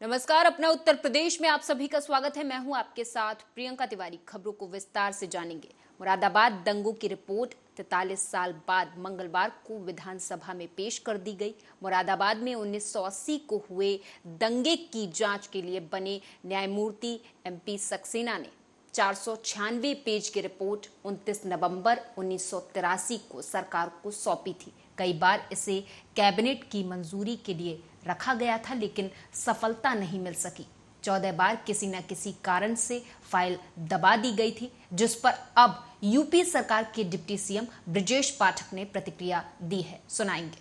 नमस्कार। अपना उत्तर प्रदेश में आप सभी का स्वागत है। मैं हूं आपके साथ प्रियंका तिवारी। खबरों को विस्तार से जानेंगे। मुरादाबाद दंगों की रिपोर्ट 43 साल बाद मंगलवार को विधानसभा में पेश कर दी गई। मुरादाबाद में 1980 को हुए दंगे की जांच के लिए बने न्यायमूर्ति MP सक्सेना ने 496 पेज की रिपोर्ट 29 नवंबर 1983 को सरकार को सौंपी थी। कई बार इसे कैबिनेट की मंजूरी के लिए रखा गया था, लेकिन सफलता नहीं मिल सकी। 14 बार किसी न किसी कारण से फाइल दबा दी गई थी, जिस पर अब यूपी सरकार के डिप्टी CM ब्रजेश पाठक ने प्रतिक्रिया दी है। सुनाएंगे।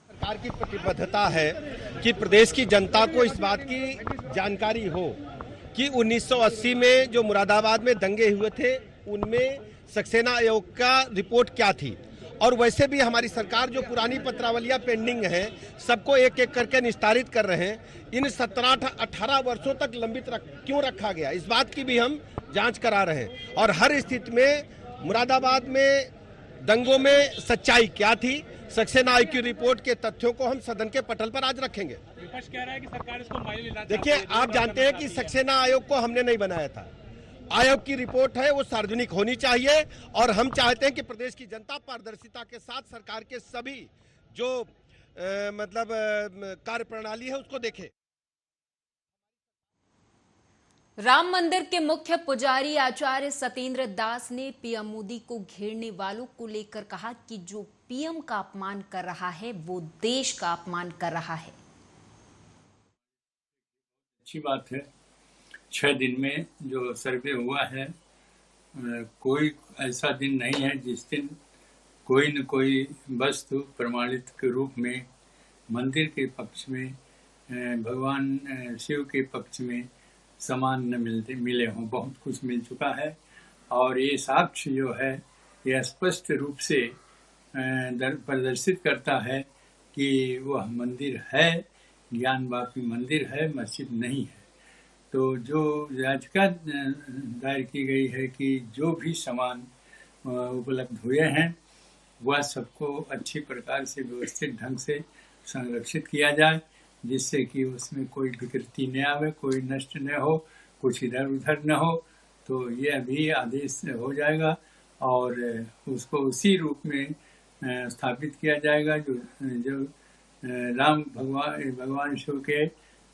सरकार की प्रतिबद्धता है कि प्रदेश की जनता को इस बात की जानकारी हो कि 1980 में जो मुरादाबाद में दंगे हुए थे उनमें सक्सेना आयोग का रिपोर्ट क्या थी, और वैसे भी हमारी सरकार जो पुरानी पत्रावलियां पेंडिंग है सबको एक एक करके निस्तारित कर रहे हैं। इन 17-18 वर्षों तक लंबित क्यों रखा गया, इस बात की भी हम जांच करा रहे हैं। और हर स्थिति में मुरादाबाद में दंगों में सच्चाई क्या थी, सक्सेना आयोग की रिपोर्ट के तथ्यों को हम सदन के पटल पर आज रखेंगे। विपक्ष कह रहा है कि सरकार इसको माइल लेना। देखिए, आप जानते हैं कि सक्सेना आयोग को हमने नहीं बनाया था। आयोग की रिपोर्ट है, वो सार्वजनिक होनी चाहिए, और हम चाहते हैं कि प्रदेश की जनता पारदर्शिता के साथ सरकार के सभी जो कार्य प्रणाली है उसको देखे। राम मंदिर के मुख्य पुजारी आचार्य सत्येंद्र दास ने PM मोदी को घेरने वालों को लेकर कहा कि जो PM का अपमान कर रहा है वो देश का अपमान कर रहा है। अच्छी बात है, 6 दिन में जो सर्वे हुआ है, कोई ऐसा दिन नहीं है जिस दिन कोई न कोई वस्तु प्रमाणित के रूप में मंदिर के पक्ष में, भगवान शिव के पक्ष में समान न मिले हों। बहुत कुछ मिल चुका है, और ये साक्ष्य जो है यह स्पष्ट रूप से प्रदर्शित करता है कि वह मंदिर है, ज्ञानवापी मंदिर है, मस्जिद नहीं है। तो जो याचिका दायर की गई है कि जो भी सामान उपलब्ध हुए हैं वह सबको अच्छी प्रकार से व्यवस्थित ढंग से संरक्षित किया जाए, जिससे कि उसमें कोई विकृति न आवे, कोई नष्ट न हो, कुछ इधर उधर न हो। तो ये अभी आदेश हो जाएगा और उसको उसी रूप में स्थापित किया जाएगा जो राम भगवान शिव के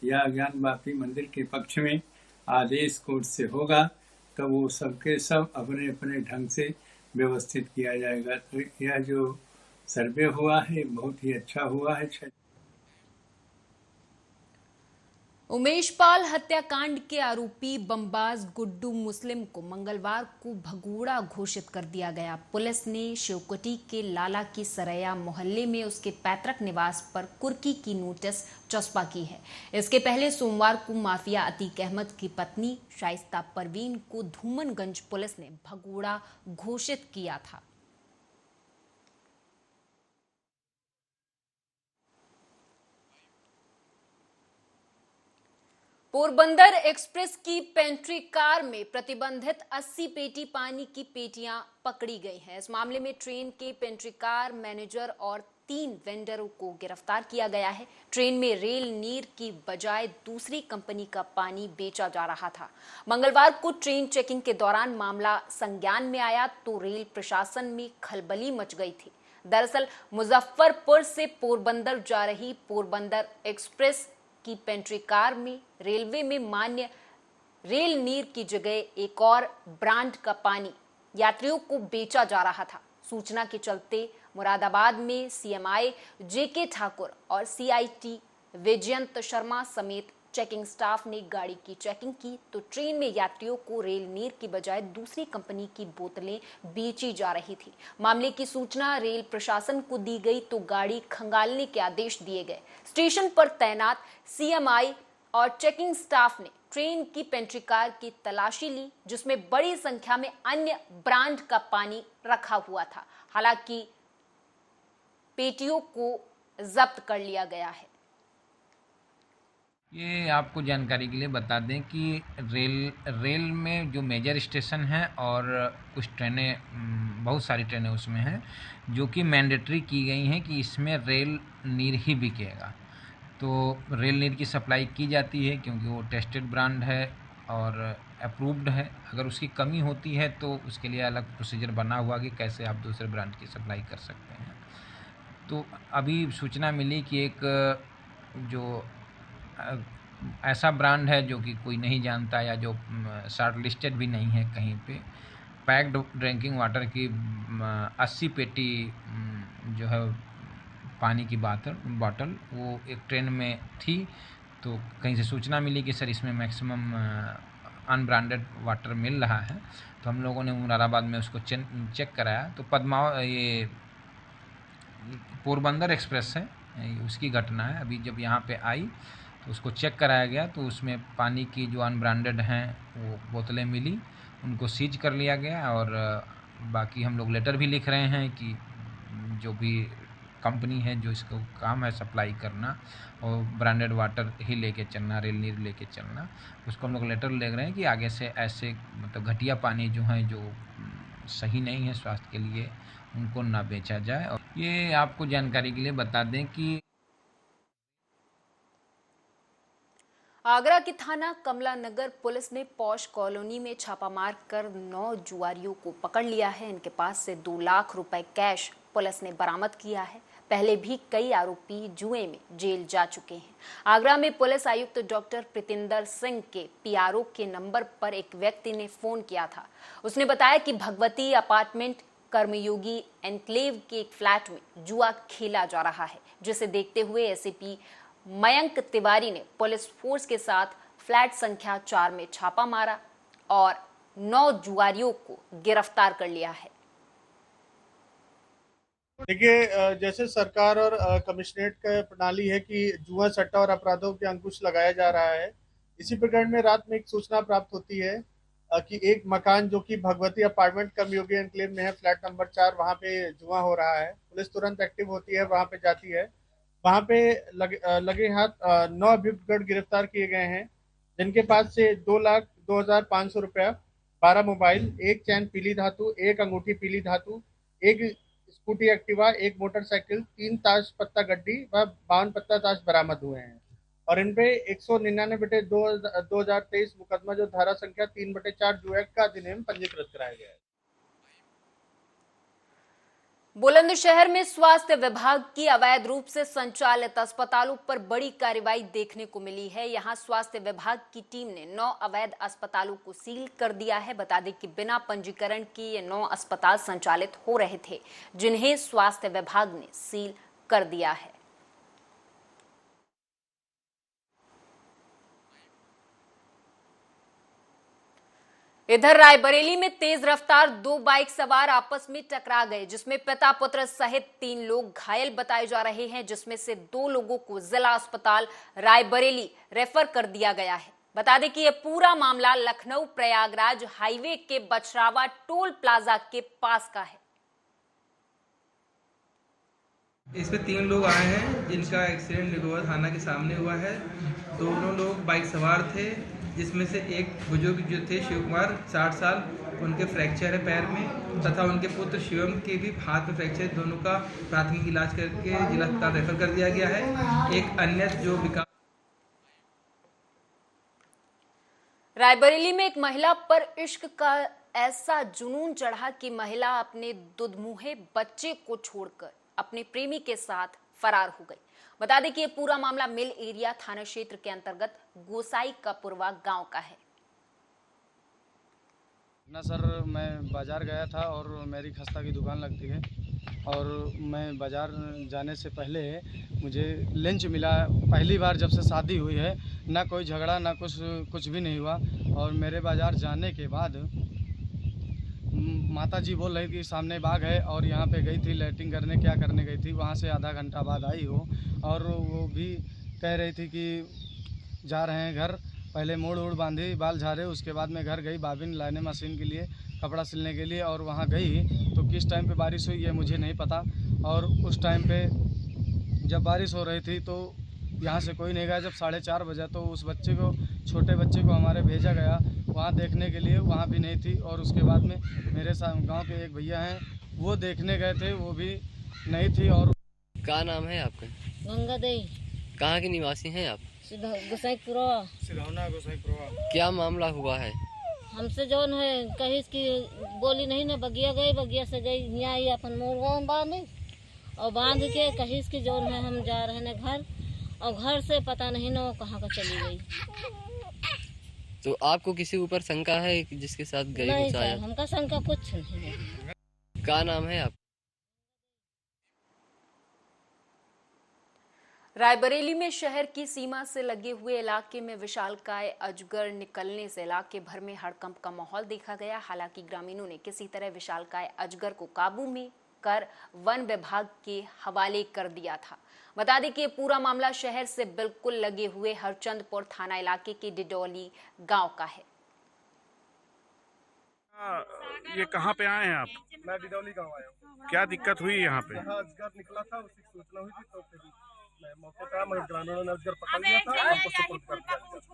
या ज्ञानवापी मंदिर के पक्ष में आदेश कोर्ट से होगा, तो वो सबके सब अपने अपने ढंग से व्यवस्थित किया जाएगा। तो यह जो सर्वे हुआ है बहुत ही अच्छा हुआ है। उमेश पाल हत्याकांड के आरोपी बमबाज गुड्डू मुस्लिम को मंगलवार को भगोड़ा घोषित कर दिया गया। पुलिस ने शिवकुटी के लाला की सरैया मोहल्ले में उसके पैतृक निवास पर कुर्की की नोटिस चस्पा की है। इसके पहले सोमवार को माफिया अतीक अहमद की पत्नी शाइस्ता परवीन को धूमनगंज पुलिस ने भगोड़ा घोषित किया था। पोरबंदर एक्सप्रेस की पेंट्री कार में प्रतिबंधित 80 पेटी पानी की पेटियां पकड़ी गई हैं। इस मामले में ट्रेन के पेंट्री कार मैनेजर और 3 वेंडरों को गिरफ्तार किया गया है। ट्रेन में रेल नीर की बजाय दूसरी कंपनी का पानी बेचा जा रहा था। मंगलवार को ट्रेन चेकिंग के दौरान मामला संज्ञान में आया तो रेल प्रशासन में खलबली मच गई थी। दरअसल मुजफ्फरपुर से पोरबंदर जा रही पोरबंदर एक्सप्रेस की पेंट्री कार में रेलवे में मान्य रेल नीर की जगह एक और ब्रांड का पानी यात्रियों को बेचा जा रहा था। सूचना के चलते मुरादाबाद में CMI JK ठाकुर और CIT विजयंत शर्मा समेत चेकिंग स्टाफ ने गाड़ी की चेकिंग की तो ट्रेन में यात्रियों को रेल नीर की बजाय दूसरी कंपनी की बोतलें बेची जा रही थी। मामले की सूचना रेल प्रशासन को दी गई तो गाड़ी खंगालने के आदेश दिए गए। स्टेशन पर तैनात CMI और चेकिंग स्टाफ ने ट्रेन की पेंट्री कार की तलाशी ली, जिसमें बड़ी संख्या में अन्य ब्रांड का पानी रखा हुआ था। हालांकि पेटियों को जब्त कर लिया गया है। ये आपको जानकारी के लिए बता दें कि रेल में जो मेजर स्टेशन हैं और कुछ ट्रेनें, बहुत सारी ट्रेनें उसमें हैं जो कि मैंडेटरी की गई हैं कि इसमें रेल नीर ही बिकेगा। तो रेल नीर की सप्लाई की जाती है क्योंकि वो टेस्टेड ब्रांड है और अप्रूव्ड है। अगर उसकी कमी होती है तो उसके लिए अलग प्रोसीजर बना हुआ कि कैसे आप दूसरे ब्रांड की सप्लाई कर सकते हैं। तो अभी सूचना मिली कि एक जो ऐसा ब्रांड है जो कि कोई नहीं जानता या जो शॉर्ट लिस्टेड भी नहीं है कहीं पे, पैक्ड ड्रिंकिंग वाटर की 80 पेटी जो है पानी की बॉटल वो एक ट्रेन में थी। तो कहीं से सूचना मिली कि सर इसमें मैक्सिमम अनब्रांडेड वाटर मिल रहा है। तो हम लोगों ने मुरादाबाद में उसको चेक कराया तो ये पोरबंदर एक्सप्रेस है, उसकी घटना है। अभी जब यहाँ पे आई तो उसको चेक कराया गया तो उसमें पानी की जो अनब्रांडेड हैं वो बोतलें मिली, उनको सीज कर लिया गया। और बाकी हम लोग लेटर भी लिख रहे हैं कि जो भी कंपनी है जो इसको काम है सप्लाई करना और ब्रांडेड वाटर ही लेके चलना, रेल नीर लेके चलना, उसको हम लोग लेटर लिख रहे हैं कि आगे से ऐसे मतलब घटिया पानी जो है जो सही नहीं है स्वास्थ्य के लिए उनको ना बेचा जाए। और ये आपको जानकारी के लिए बता दें कि आगरा की थाना कमला नगर पुलिस ने पौष कॉलोनी में छापा मार कर 9 जुआरियों को पकड़ लिया है। इनके पास से 2 लाख रुपए कैश पुलिस ने बरामद किया है। पहले भी कई आरोपी जुए में जेल जा चुके हैं। आगरा में पुलिस आयुक्त डॉक्टर प्रीतिंदर सिंह के पीआरओ के नंबर पर एक व्यक्ति ने फोन किया था। उसने बताया कि भगवती अपार्टमेंट कर्मयोगी एनक्लेव के एक फ्लैट में जुआ खेला जा रहा है, जिसे देखते हुए एसीपी मयंक तिवारी ने पुलिस फोर्स के साथ फ्लैट संख्या 4 में छापा मारा और 9 जुआरियों को गिरफ्तार कर लिया है। देखिए, जैसे सरकार और कमिश्नरेट का प्रणाली है कि जुआ सट्टा और अपराधों पे अंकुश लगाया जा रहा है, इसी प्रकार में रात में एक सूचना प्राप्त होती है कि एक मकान जो कि भगवती अपार्टमेंट कर्मयोगी एनक्लेव में है, फ्लैट नंबर 4, वहां पे जुआ हो रहा है। पुलिस तुरंत एक्टिव होती है, वहां पे जाती है। वहां पे लगे हाथ 9 अभियुक्तगण गिरफ्तार किए गए हैं, जिनके पास से 2,02,500 रुपया, 12 मोबाइल, 1 चैन पीली धातु, 1 अंगूठी पीली धातु, 1 स्कूटी एक्टिवा, 1 मोटरसाइकिल, 3 ताश पत्ता गड्डी व 52 पत्ता ताश बरामद हुए हैं। और इन पे 199/2023 मुकदमा जो धारा संख्या 3/4 जू एक्ट का अधिनियम पंजीकृत कराया गया है। बुलंदशहर में स्वास्थ्य विभाग की अवैध रूप से संचालित अस्पतालों पर बड़ी कार्रवाई देखने को मिली है। यहां स्वास्थ्य विभाग की टीम ने 9 अवैध अस्पतालों को सील कर दिया है। बता दें कि बिना पंजीकरण के ये 9 अस्पताल संचालित हो रहे थे, जिन्हें स्वास्थ्य विभाग ने सील कर दिया है। इधर रायबरेली में तेज रफ्तार 2 बाइक सवार आपस में टकरा गए, जिसमें पिता पुत्र सहित 3 लोग घायल बताए जा रहे हैं, जिसमें से 2 लोगों को जिला अस्पताल रायबरेली रेफर कर दिया गया है। बता दें कि यह पूरा मामला लखनऊ प्रयागराज हाईवे के बछरावा टोल प्लाजा के पास का है। इसमें 3 लोग आए हैं जिनका एक्सीडेंट निगोवा थाना के सामने हुआ है। दोनों लोग बाइक सवार थे, जिसमें से एक बुजुर्ग जो थे शिव कुमार 60 साल, उनके फ्रैक्चर है पैर में, तथा उनके पुत्र शिवम के भी हाथ में फ्रैक्चर, दोनों का प्राथमिक इलाज करके जिला अस्पताल रेफर कर दिया गया है। एक अन्य जो विकास रायबरेली में एक महिला पर इश्क का ऐसा जुनून चढ़ा कि महिला अपने दुधमुहे बच्चे को छोड़कर अपने प्रेमी के साथ फरार हो गई। बता दें कि ये पूरा मामला मिल एरिया थाना क्षेत्र के अंतर्गत गोसाई का पुरवा गांव का है। ना सर, मैं बाज़ार गया था और मेरी खस्ता की दुकान लगती है, और मैं बाज़ार जाने से पहले मुझे लंच मिला। पहली बार जब से शादी हुई है, ना कोई झगड़ा ना कुछ भी नहीं हुआ। और मेरे बाज़ार जाने के बाद माता जी बोल रही थी सामने बाग है, और यहाँ पे गई थी लैट्रिन करने, क्या करने गई थी, वहाँ से आधा घंटा बाद आई हो, और वो भी कह रही थी कि जा रहे हैं घर। पहले मोड़ बांधी, बाल झाड़े, उसके बाद मैं घर गई बाबिन लाने मशीन के लिए, कपड़ा सिलने के लिए, और वहाँ गई तो किस टाइम पे बारिश हुई है मुझे नहीं पता। और उस टाइम पे जब बारिश हो रही थी तो यहाँ से कोई नहीं गया। जब 4:30 बजे तो उस बच्चे को, छोटे बच्चे को हमारे भेजा गया वहाँ देखने के लिए, वहाँ भी नहीं थी। और उसके बाद में मेरे साथ गांव के एक भैया हैं, वो देखने गए थे, वो भी नहीं थी। और क्या नाम है आपका? गंगा देवी। कहाँ के निवासी हैं आप? गोसाईपुरा। सिरौना गोसाईपुरा। क्या मामला हुआ है? हमसे जौन है कहीं की बोली नहीं ना, बगिया गई, बगिया से गई यहाँ आई अपन मोर बांधी और बांध के कहीं की जौन है हम जा रहे हैं घर, और घर से पता नहीं ना वो कहाँ का चली गई। तो आपको किसी ऊपर शंका है कि जिसके साथ गई? नहीं सर, हमका शंका कुछ नहीं है। क्या नाम है आप? रायबरेली में शहर की सीमा से लगे हुए इलाके में विशालकाय अजगर निकलने से इलाके भर में हड़कंप का माहौल देखा गया। हालांकि ग्रामीणों ने किसी तरह विशालकाय अजगर को काबू में कर वन विभाग के हवाले कर दिया था। बता दें कि पूरा मामला शहर से बिल्कुल लगे हुए हरचंदपुर थाना इलाके के डिडोली गांव का है। ये कहाँ पे आए हैं आप? मैं डिडौली गाँव आया हूँ। क्या दिक्कत हुई यहाँ पे? यहाँ अजगर निकला था, उसकी सूचना हुई थी तो फिर मैं मौके पर आया, मगर ग्रामीणों ने अजगर पकड़ लिया था और उसको सुपुर्द कर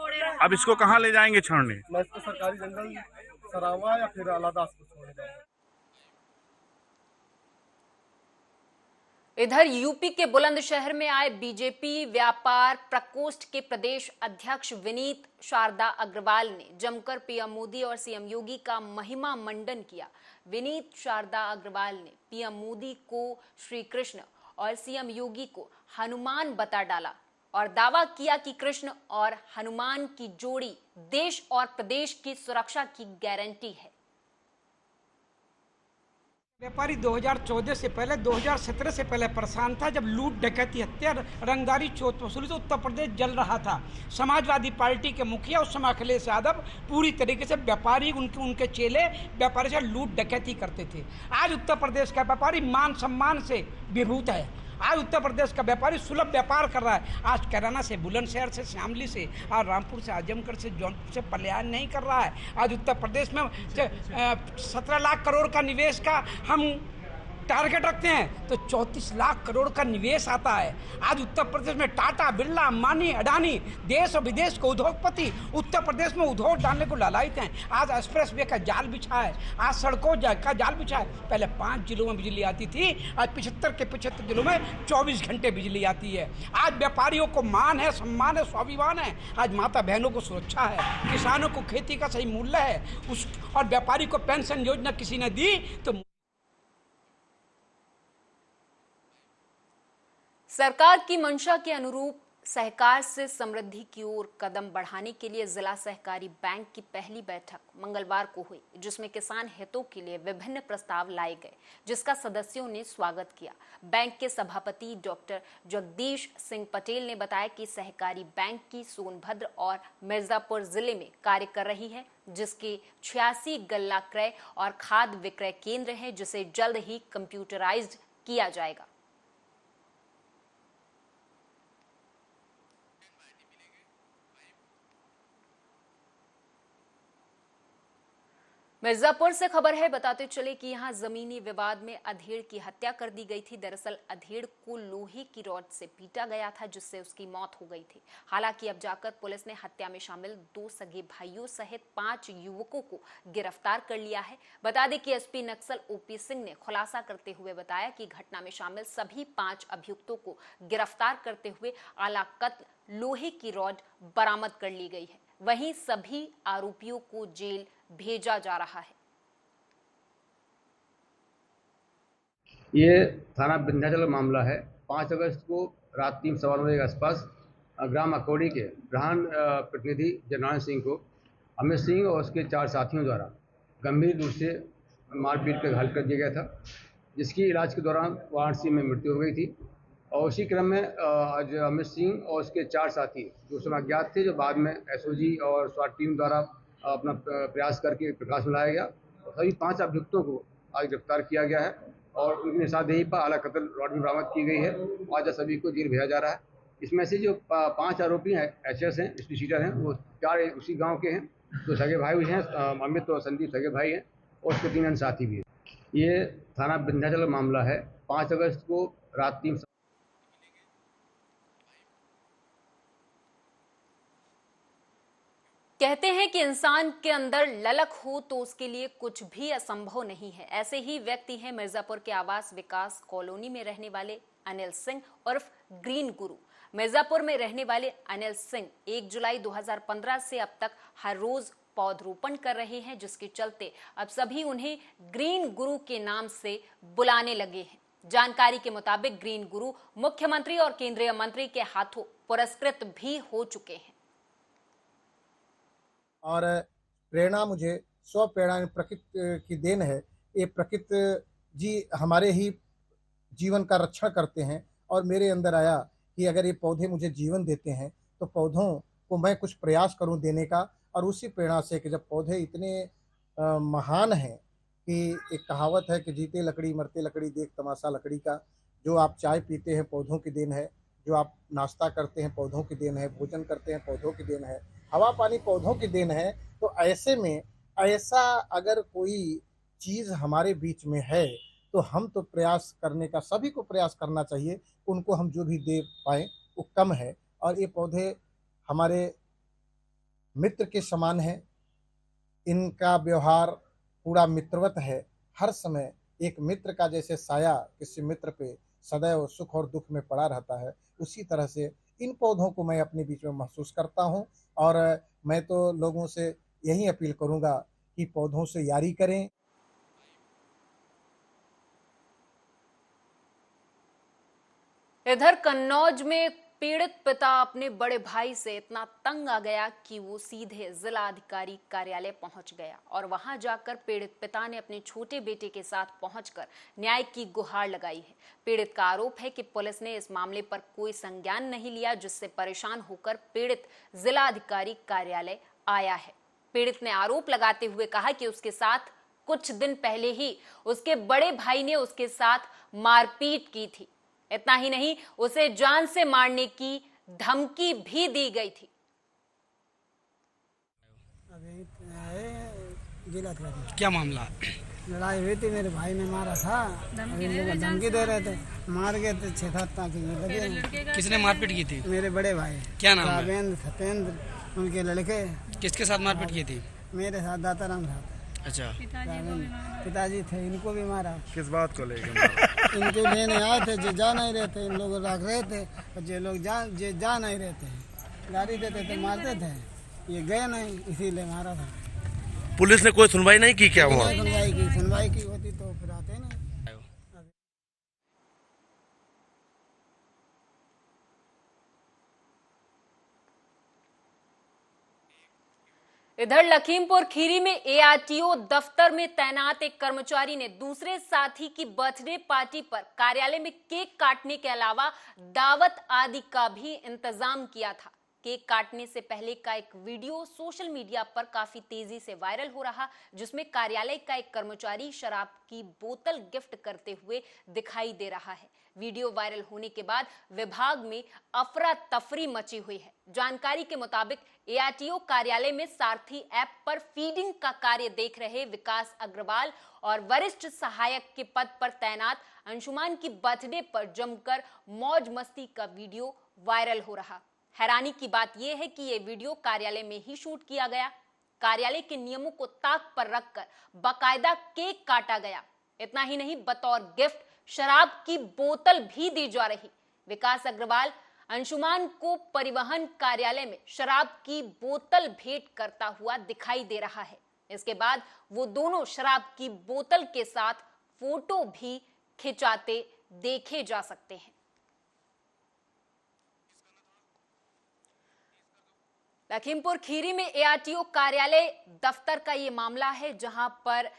दिया। अब इसको कहाँ ले जाएंगे छोड़ने? मैं इसको सरकारी जंगल सरावा या फिर अलादास को छोड़ने जाऊंगा। इधर यूपी के बुलंदशहर में आए बीजेपी व्यापार प्रकोष्ठ के प्रदेश अध्यक्ष विनीत शारदा अग्रवाल ने जमकर पीएम मोदी और सीएम योगी का महिमा मंडन किया। विनीत शारदा अग्रवाल ने पीएम मोदी को श्री कृष्ण और सीएम योगी को हनुमान बता डाला और दावा किया कि कृष्ण और हनुमान की जोड़ी देश और प्रदेश की सुरक्षा की गारंटी है। व्यापारी 2014 से पहले 2017 से पहले परेशान था, जब लूट डकैती हत्या रंगदारी चोट वसूली से उत्तर प्रदेश जल रहा था। समाजवादी पार्टी के मुखिया उस समय अखिलेश यादव पूरी तरीके से व्यापारी उनके चेले व्यापारी से लूट डकैती करते थे। आज उत्तर प्रदेश का व्यापारी मान सम्मान से विभूत है। आज उत्तर प्रदेश का व्यापारी सुलभ व्यापार कर रहा है। आज कैराना से, बुलंदशहर से, शामली से और रामपुर से, आजमगढ़ से, जौनपुर से पलायन नहीं कर रहा है। आज उत्तर प्रदेश में 17 लाख करोड़ का निवेश का हम टारगेट रखते हैं तो 34 लाख करोड़ का निवेश आता है। आज उत्तर प्रदेश में टाटा, बिरला, अंबानी, अडानी, देश और विदेश के उद्योगपति उत्तर प्रदेश में उद्योग डालने को लालायित हैं। आज एक्सप्रेस वे का जाल बिछा है, आज सड़कों का जाल बिछा है। पहले 5 जिलों में बिजली आती थी, आज 75 के 75 जिलों में 24 घंटे बिजली आती है। आज व्यापारियों को मान है, सम्मान है, स्वाभिमान है। आज माता बहनों को सुरक्षा है, किसानों को खेती का सही मूल्य है और व्यापारी को पेंशन योजना किसी ने दी तो सरकार की मंशा के अनुरूप सहकार से समृद्धि की ओर कदम बढ़ाने के लिए जिला सहकारी बैंक की पहली बैठक मंगलवार को हुई, जिसमें किसान हितों के लिए विभिन्न प्रस्ताव लाए गए, जिसका सदस्यों ने स्वागत किया। बैंक के सभापति डॉक्टर जगदीश सिंह पटेल ने बताया कि सहकारी बैंक की सोनभद्र और मिर्जापुर जिले में कार्य कर रही है, जिसके 86 गल्ला क्रय और खाद विक्रय केंद्र हैं, जिसे जल्द ही कंप्यूटराइज्ड किया जाएगा। मिर्जापुर से खबर है, बताते चले कि यहां जमीनी विवाद में अधेड़ की हत्या कर दी गई थी। दरअसल अधेड़ को लोहे की रॉड से पीटा गया था, जिससे उसकी मौत हो गई थी। हालांकि अब जाकर पुलिस ने हत्या में शामिल 2 सगे भाइयों सहित 5 युवकों को गिरफ्तार कर लिया है। बता दें कि एसपी नक्सल ओपी सिंह ने खुलासा करते हुए बताया कि घटना में शामिल सभी 5 अभियुक्तों को गिरफ्तार करते हुए आलाकत लोहे की रॉड बरामद कर ली गई है। वहीं सभी आरोपियों को जेल भेजा जा रहा है। ये थाना विंध्याचल मामला है। 5 अगस्त को रात 3:15 बजे के आसपास ग्राम अकोड़ी के प्रधान प्रतिनिधि जननारायण सिंह को अमित सिंह और उसके 4 साथियों द्वारा गंभीर रूप से मारपीट कर घायल कर दिया गया था, जिसकी इलाज के दौरान वाराणसी में मृत्यु हो गई थी। और उसी क्रम में आज अमित सिंह और उसके 4 साथी जो समय अज्ञात थे, जो बाद में एसओजी और स्वाट टीम द्वारा अपना प्रयास करके प्रकाश में लाया गया। सभी 5 अभियुक्तों को आज गिरफ्तार किया गया है और उनकी निशानदेही पर आला कत्ल रॉड भी बरामद की गई है। आज सभी को जेल भेजा जा रहा है। इसमें से जो 5 आरोपी हैं, एचएस हैं, स्पीसीटर हैं, वो 4 उसी गाँव के हैं। 2 सगे भाई हैं, अमित और संदीप सगे भाई हैं और उसके 3 अन्य साथी भी हैं। ये थाना विंध्याचल मामला है। 5 अगस्त को रात 3 कहते हैं कि इंसान के अंदर ललक हो तो उसके लिए कुछ भी असंभव नहीं है। ऐसे ही व्यक्ति हैं मिर्जापुर के आवास विकास कॉलोनी में रहने वाले अनिल सिंह उर्फ ग्रीन गुरु। मिर्जापुर में रहने वाले अनिल सिंह 1 जुलाई 2015 से अब तक हर रोज पौधरोपण कर रहे हैं, जिसके चलते अब सभी उन्हें ग्रीन गुरु के नाम से बुलाने लगे हैं। जानकारी के मुताबिक ग्रीन गुरु मुख्यमंत्री और केंद्रीय मंत्री के हाथों पुरस्कृत भी हो चुके हैं। और प्रेरणा मुझे स्व प्रेरणा प्रकृति की देन है। ये प्रकृति जी हमारे ही जीवन का रक्षण करते हैं और मेरे अंदर आया कि अगर ये पौधे मुझे जीवन देते हैं तो पौधों को मैं कुछ प्रयास करूं देने का। और उसी प्रेरणा से कि जब पौधे इतने महान हैं कि एक कहावत है कि जीते लकड़ी मरते लकड़ी देख तमाशा लकड़ी का। जो आप चाय पीते हैं पौधों की देन है, जो आप नाश्ता करते हैं पौधों की देन है, भोजन करते हैं पौधों की देन है, हवा पानी पौधों की देन है। तो ऐसे में ऐसा अगर कोई चीज़ हमारे बीच में है तो हम तो प्रयास करने का, सभी को प्रयास करना चाहिए। उनको हम जो भी दे पाएँ वो कम है। और ये पौधे हमारे मित्र के समान हैं। इनका व्यवहार पूरा मित्रवत है। हर समय एक मित्र का जैसे साया किसी मित्र पे सदैव सुख और दुख में पड़ा रहता है, उसी तरह से इन पौधों को मैं अपने बीच में महसूस करता हूँ। और मैं तो लोगों से यही अपील करूँगा कि पौधों से यारी करें। इधर कन्नौज में पीड़ित पिता अपने बड़े भाई से इतना तंग आ गया कि वो सीधे जिला अधिकारी कार्यालय पहुंच गया और वहां जाकर पीड़ित पिता ने अपने छोटे बेटे के साथ पहुंचकर न्याय की गुहार लगाई है। पीड़ित का आरोप है कि पुलिस ने इस मामले पर कोई संज्ञान नहीं लिया, जिससे परेशान होकर पीड़ित जिला अधिकारी कार्यालय आया है। पीड़ित ने आरोप लगाते हुए कहा कि उसके साथ कुछ दिन पहले ही उसके बड़े भाई ने उसके साथ मारपीट की थी। इतना ही नहीं, उसे जान से मारने की धमकी भी दी गई थी। क्या मामला? लड़ाई हुई थी, मेरे भाई ने मारा था, धमकी दे रहे थे, मार गए थे 6-7 लगे। किसने मारपीट की थी? मेरे बड़े भाई। क्या नाम है? रावेंद्र, सत्येंद्र, उनके लड़के। किसके साथ मारपीट की थी? मेरे साथ, दाताराम साथ। अच्छा। पिताजी थे, इनको भी मारा। किस बात को लेकर? इनके लेने आए थे, जो जा नहीं रहे थे, इन लोग रख रहे थे और जो लोग जा नहीं रहे थे, गाड़ी देते थे, मारते थे, ये गए नहीं, इसीलिए मारा था। पुलिस ने कोई सुनवाई नहीं की? क्या हुआ? सुनवाई की होती तो फिर आते नहीं। इधर लखीमपुर खीरी में एआरटीओ दफ्तर में तैनात एक कर्मचारी ने दूसरे साथी की बर्थडे पार्टी पर कार्यालय में केक काटने के अलावा दावत आदि का भी इंतजाम किया था। केक काटने से पहले का एक वीडियो सोशल मीडिया पर काफी तेजी से वायरल हो रहा, जिसमें कार्यालय का एक कर्मचारी शराब की बोतल गिफ्ट करते हुए दिखाई दे रहा है। वीडियो वायरल होने के बाद विभाग में अफरा तफरी मची हुई है। जानकारी के मुताबिक एआरटीओ कार्यालय में सारथी ऐप पर फीडिंग का कार्य देख रहे विकास अग्रवाल और वरिष्ठ सहायक के पद पर तैनात अंशुमान की बर्थडे पर जमकर मौज मस्ती का वीडियो वायरल हो रहा। हैरानी की बात यह है कि यह वीडियो कार्यालय में ही शूट किया गया। कार्यालय के नियमों को ताक पर रखकर बाकायदा केक काटा गया। इतना ही नहीं, बतौर गिफ्ट शराब की बोतल भी दी जा रही। विकास अग्रवाल अंशुमान को परिवहन कार्यालय में शराब की बोतल भेंट करता हुआ दिखाई दे रहा है। इसके बाद वो दोनों शराब की बोतल के साथ फोटो भी खिंचाते देखे जा सकते हैं। लखीमपुर खीरी में एआरटीओ कार्यालय दफ्तर का ये मामला है, जहां पर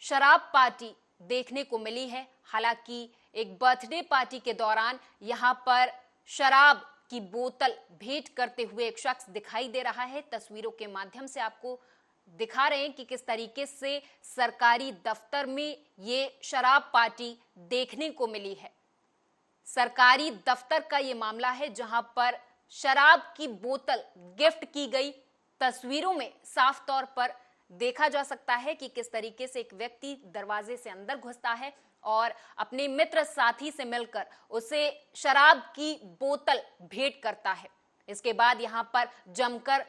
शराब पार्टी देखने को मिली है। हालांकि एक बर्थडे पार्टी के दौरान यहां पर शराब की बोतल भेंट करते हुए एक शख्स दिखाई दे रहा है। तस्वीरों के माध्यम से आपको दिखा रहे हैं कि किस तरीके से सरकारी दफ्तर में ये शराब पार्टी देखने को मिली है। सरकारी दफ्तर का ये मामला है, जहां पर शराब की बोतल गिफ्ट की गई। तस्वीरों में साफ तौर पर देखा जा सकता है कि किस तरीके से एक व्यक्ति दरवाजे से अंदर घुसता है और अपने मित्र साथी से मिलकर उसे शराब की बोतल भेंट करता है। इसके बाद यहां पर जमकर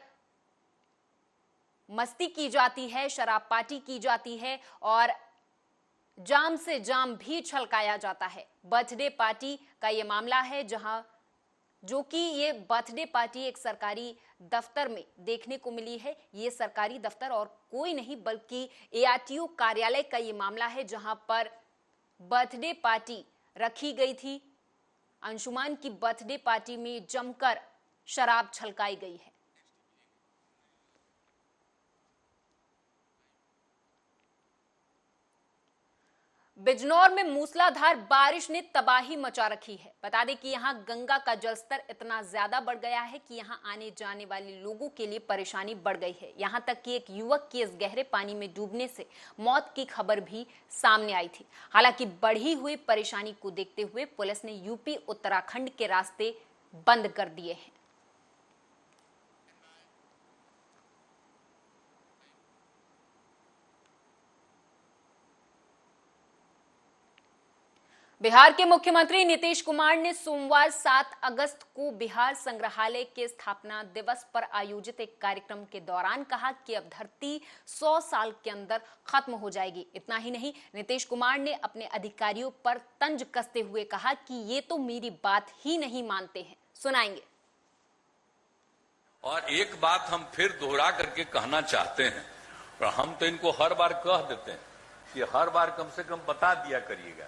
मस्ती की जाती है, शराब पार्टी की जाती है और जाम से जाम भी छलकाया जाता है। बर्थडे पार्टी का यह मामला है, जहां जो कि ये बर्थडे पार्टी एक सरकारी दफ्तर में देखने को मिली है। ये सरकारी दफ्तर और कोई नहीं बल्कि ARTO कार्यालय का ये मामला है, जहां पर बर्थडे पार्टी रखी गई थी। अंशुमान की बर्थडे पार्टी में जमकर शराब छलकाई गई है। बिजनौर में मूसलाधार बारिश ने तबाही मचा रखी है। बता दें कि यहां गंगा का जलस्तर इतना ज्यादा बढ़ गया है कि यहां आने जाने वाले लोगों के लिए परेशानी बढ़ गई है। यहां तक कि एक युवक की इस गहरे पानी में डूबने से मौत की खबर भी सामने आई थी। हालांकि बढ़ी हुई परेशानी को देखते हुए पुलिस ने यूपी उत्तराखंड के रास्ते बंद कर दिए हैं। बिहार के मुख्यमंत्री नीतीश कुमार ने सोमवार 7 अगस्त को बिहार संग्रहालय के स्थापना दिवस पर आयोजित एक कार्यक्रम के दौरान कहा कि अब धरती 100 साल के अंदर खत्म हो जाएगी। इतना ही नहीं, नीतीश कुमार ने अपने अधिकारियों पर तंज कसते हुए कहा कि ये तो मेरी बात ही नहीं मानते हैं। सुनाएंगे। और एक बात हम फिर दोहरा करके कहना चाहते हैं, और हम तो इनको हर बार कह देते हैं कि हर बार कम से कम बता दिया करिएगा,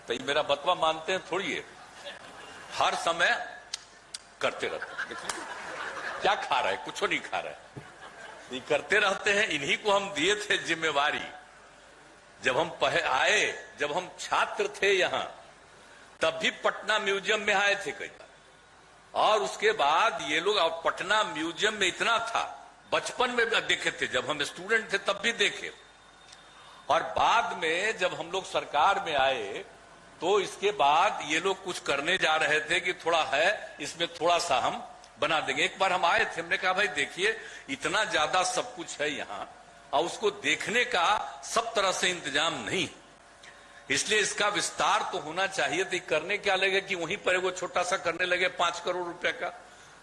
तो ये मेरा बतवा मानते हैं थोड़ी है। हर समय करते रहते हैं। देखिए क्या खा रहा है, कुछ नहीं खा रहा है, ये करते रहते हैं। इन्हीं को हम दिए थे जिम्मेवारी। जब हम आए, जब हम छात्र थे यहाँ, तब भी पटना म्यूजियम में आए थे कई बार। और उसके बाद ये लोग पटना म्यूजियम में इतना था, बचपन में देखे थे, जब हम स्टूडेंट थे तब भी देखे। और बाद में जब हम लोग सरकार में आए तो इसके बाद ये लोग कुछ करने जा रहे थे कि थोड़ा है इसमें थोड़ा सा हम बना देंगे। एक बार हम आए थे, हमने कहा भाई देखिए इतना ज्यादा सब कुछ है यहाँ और उसको देखने का सब तरह से इंतजाम नहीं, इसलिए इसका विस्तार तो होना चाहिए। तो करने क्या लगे कि वहीं पर एगो छोटा सा करने लगे 5 करोड़ रुपए का।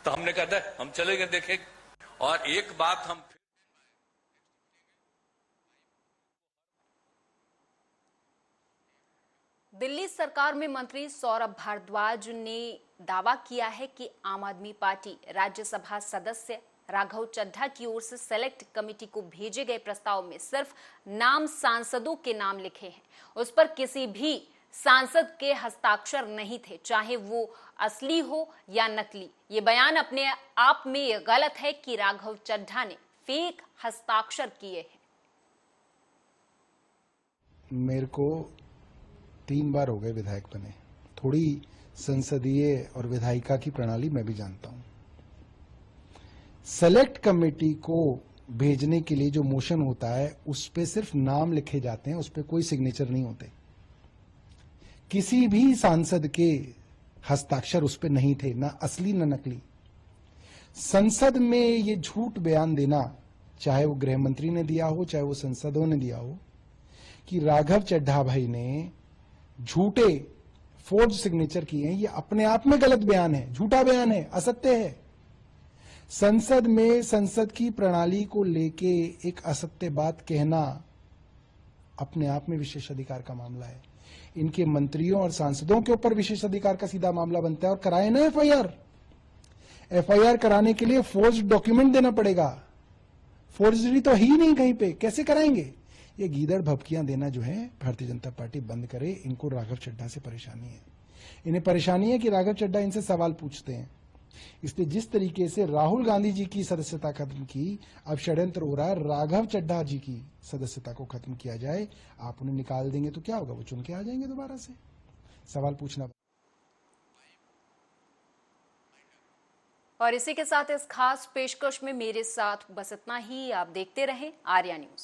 तो हमने कहा हम चले गए देखें। और एक बात हम दिल्ली सरकार में मंत्री सौरभ भारद्वाज ने दावा किया है कि आम आदमी पार्टी राज्यसभा सदस्य राघव चड्ढा की ओर से सेलेक्ट कमेटी को भेजे गए प्रस्ताव में सिर्फ नाम सांसदों के नाम लिखे हैं। उस पर किसी भी सांसद के हस्ताक्षर नहीं थे, चाहे वो असली हो या नकली। ये बयान अपने आप में ये गलत है कि राघव चड्ढा ने फेक हस्ताक्षर किए हैं। मेरे को 3 बार हो गए विधायक बने, थोड़ी संसदीय और विधायिका की प्रणाली मैं भी जानता हूं। सेलेक्ट कमेटी को भेजने के लिए जो मोशन होता है उस पे सिर्फ नाम लिखे जाते हैं, उस पे कोई सिग्नेचर नहीं होते। किसी भी सांसद के हस्ताक्षर उस पे नहीं थे, ना असली ना नकली। संसद में ये झूठ बयान देना, चाहे वो गृह मंत्री ने दिया हो चाहे वो संसदों ने दिया हो, कि राघव चड्ढा भाई ने झूठे फोर्ज सिग्नेचर किए हैं, ये अपने आप में गलत बयान है, झूठा बयान है, असत्य है। संसद में संसद की प्रणाली को लेके एक असत्य बात कहना अपने आप में विशेषाधिकार का मामला है। इनके मंत्रियों और सांसदों के ऊपर विशेषाधिकार का सीधा मामला बनता है। और कराए ना एफआईआर कराने के लिए फोर्ज डॉक्यूमेंट देना पड़ेगा। फोर्जरी तो ही नहीं कहीं पे, कैसे कराएंगे? ये गीदड़ भभकियां देना जो है भारतीय जनता पार्टी बंद करे। इनको राघव चड्ढा से परेशानी है। इन्हें परेशानी है कि राघव चड्ढा इनसे सवाल पूछते हैं। इसलिए जिस तरीके से राहुल गांधी जी की सदस्यता खत्म की, अब षड्यंत्र हो रहा है राघव चड्ढा जी की सदस्यता को खत्म किया जाए। आप उन्हें निकाल देंगे तो क्या होगा? वो चुन के आ जाएंगे दोबारा से। सवाल पूछना। और इसी के साथ इस खास पेशकश में मेरे साथ बस इतना ही। आप देखते रहें आर्या न्यूज।